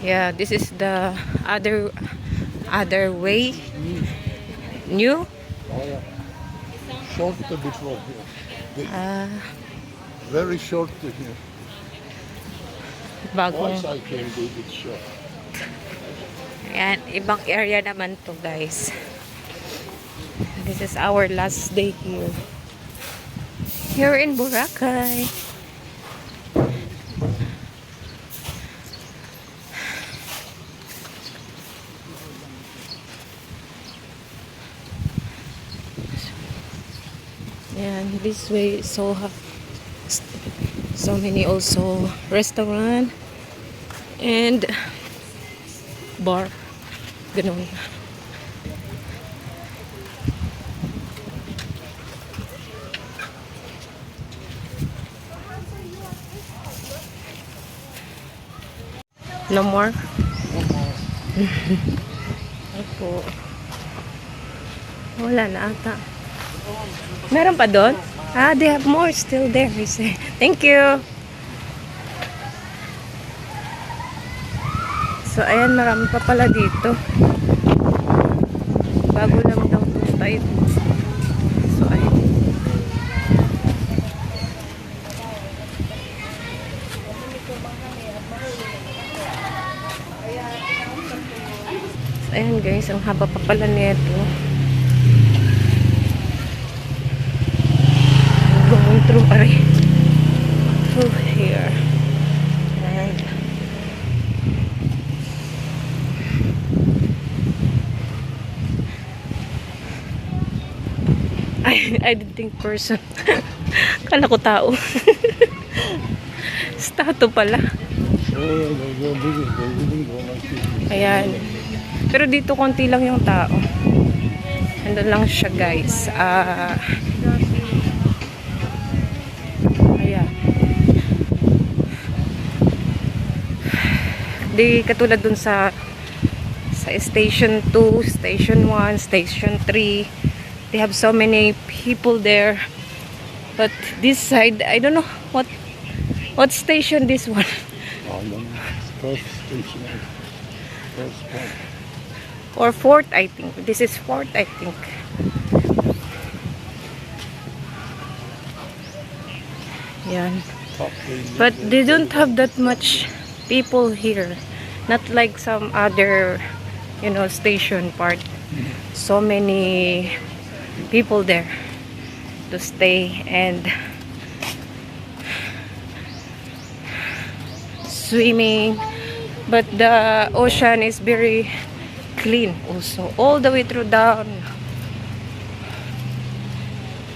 Yeah, this is the other way. New? Short a bit from here. Very short to here. Bagong. Once I came to it short. Ayan, ibang area naman to guys. This is our last day here. Here in Boracay. And this way so many also restaurant and bar. Ganun. No more? Opo. Wala na ata. Meron pa doon? Ah, they have more still there. Thank you. So, ayan, marami pa pala dito. Bago lang daw itong type. So, ayan. So, ayan guys, ang haba pa pala nito. Going through here. And I didn't think person. Kala ko tao. Statue pala. Ayan. Pero dito konti lang yung tao. Andun lang siya guys. Ayan. Di katulad dun sa station 2, station 1, station 3. They have so many people there. But this side, I don't know what station this one. First station. First point. Or fourth, I think. This is fourth, I think. Yan. But they don't have that much people here. Not like some other, station part. So many people there to stay and swimming. But the ocean is very clean also. All the way through down.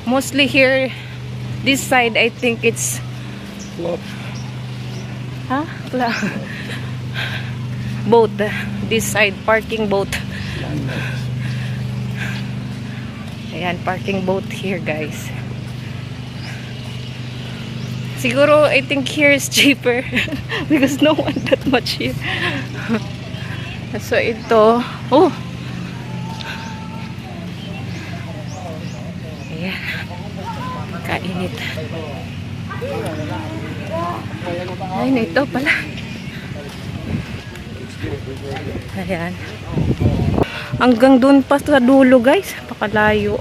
Mostly here, this side, I think it's Club. Huh? Boat. This side, parking boat. Ayan, parking boat here, guys. Siguro, I think here is cheaper because no one that much here. So, ito. Oh! Ayan. Kainit. Ay, ito pala. Ayan. Hanggang dun pa sa dulo, guys. Pakalayo.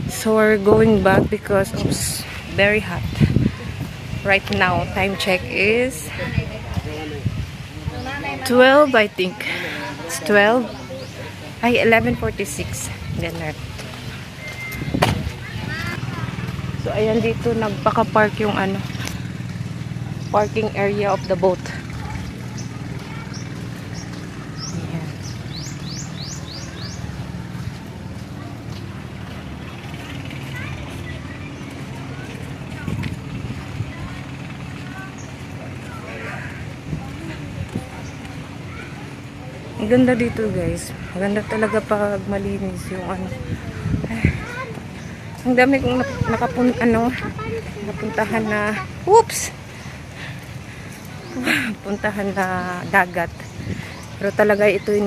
So, we're going back because it's very hot. Right now, time check is 12, I think. It's 12. Ay, 11:46. Ganun. So, ayan dito, nagpaka-park yung parking area of the boat. Ayan. Ang ganda dito, guys. Maganda talaga pag malinis yung Ang dami kong napuntahan na puntahan na dagat. Pero talaga ito yung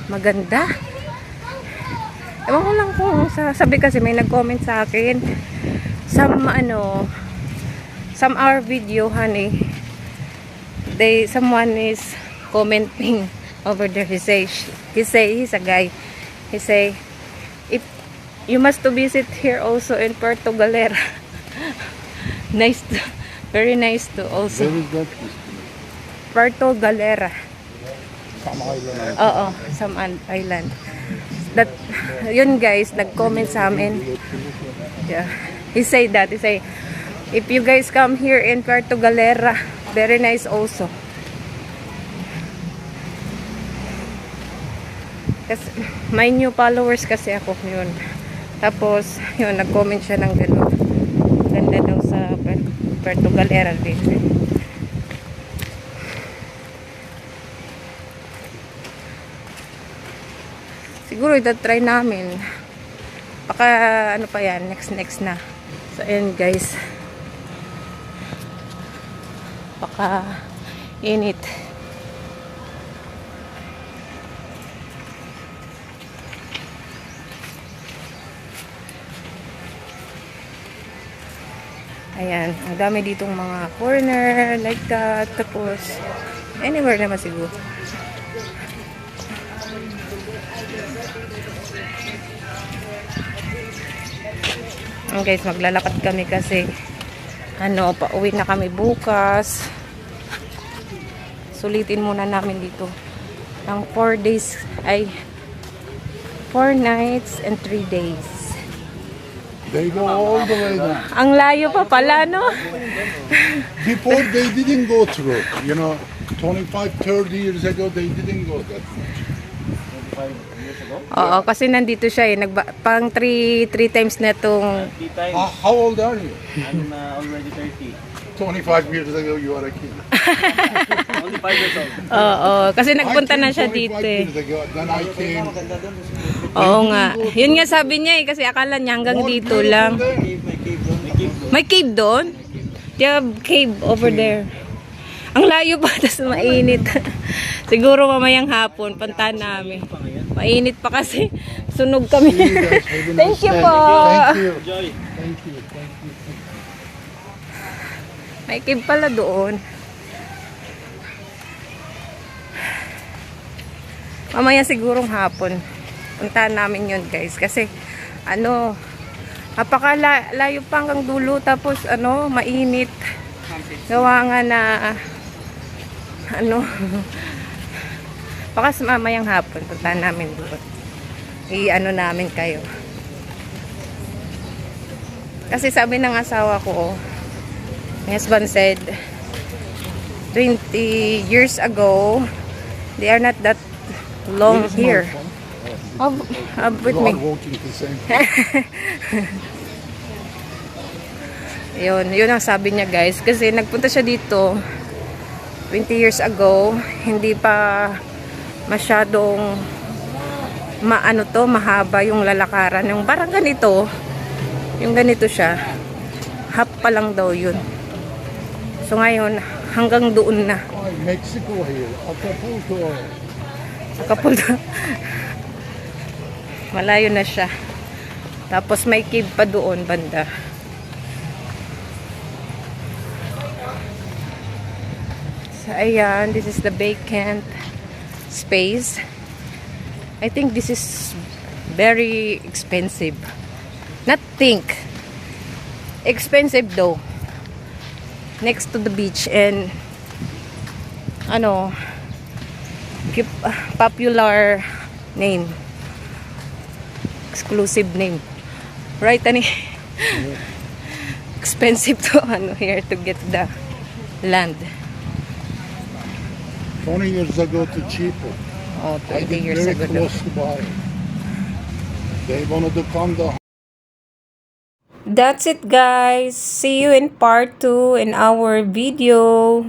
maganda. Ewan ko lang kung sabi kasi may nag-comment sa akin. Some our video, honey. Someone is commenting over there. He's a guy. He say, if you must to visit here also in Puerto Galera. Very nice to also. Where is that? Puerto Galera. Some island. Oo, some island. Yun guys, nag-comment sa amin. Yeah. He say, if you guys come here in Puerto Galera, very nice also. Kasi, may new followers kasi ako yun. Tapos, yun, nag-comment siya ng gano'n. Ganda daw sa Puerto Galera din. Siguro itatry namin. Baka ano pa yan, next na. So ayan guys. Baka init. Ayan, ang dami ditong mga corner like that. Tapos anywhere naman siguro. Guys, maglalakad kami kasi pauwi na kami bukas. Sulitin muna namin dito ang 4 nights and 3 days. They go all the way down. Ang layo pa pala, no? Before they didn't go through. 25, 30 years ago, they didn't go that much. 25 years ago? Oo, kasi nandito siya pang 3 times na itong 3 times. How old are you? I'm already 30. 25 years ago, you were a kid. Only 5 years old. Oo, kasi nagpunta I na came siya 25 dito years ago, then I came. Maganda doon. Oo nga. Yun nga sabi niya kasi akala niya hanggang More dito beautiful lang. there. May cave doon. May cave doon. May cave doon? They have cave over there. Ang layo pa, tas mainit. Siguro mamayang hapon, puntahan namin. Mainit pa kasi. Sunog kami. See you guys. Have a nice Thank you day. po. Thank you. Enjoy. Thank you. Thank you. May cave pala doon. Mamaya sigurong hapon. Puntahan namin yun guys. Kasi napakalayo pa hanggang dulo. Tapos mainit. Gawa nga na baka mamayang hapon. Puntahan namin doon. Namin kayo. Kasi sabi ng asawa ko, my husband said 20 years ago they are not that long here. With You me. are walking the same. Yun ang sabi niya guys. Kasi nagpunta siya dito 20 years ago. Hindi pa masyadong mahaba yung lalakaran. Yung parang ganito. Yung ganito siya. Half pa lang daw yun. So ngayon, hanggang doon na. Oh, Mexico here. Acapulco. Acapulco. Malayo na siya. Tapos may cave pa doon banda. So ayan, this is the vacant space. I think this is very expensive. Not think. Expensive though. Next to the beach and popular name. Exclusive name. Right, ani? Expensive to here to get the land. 20 years ago to cheaper. Oh, I 20 did years very ago. close to buy. They wanted to come the That's it guys. See you in part 2 in our video.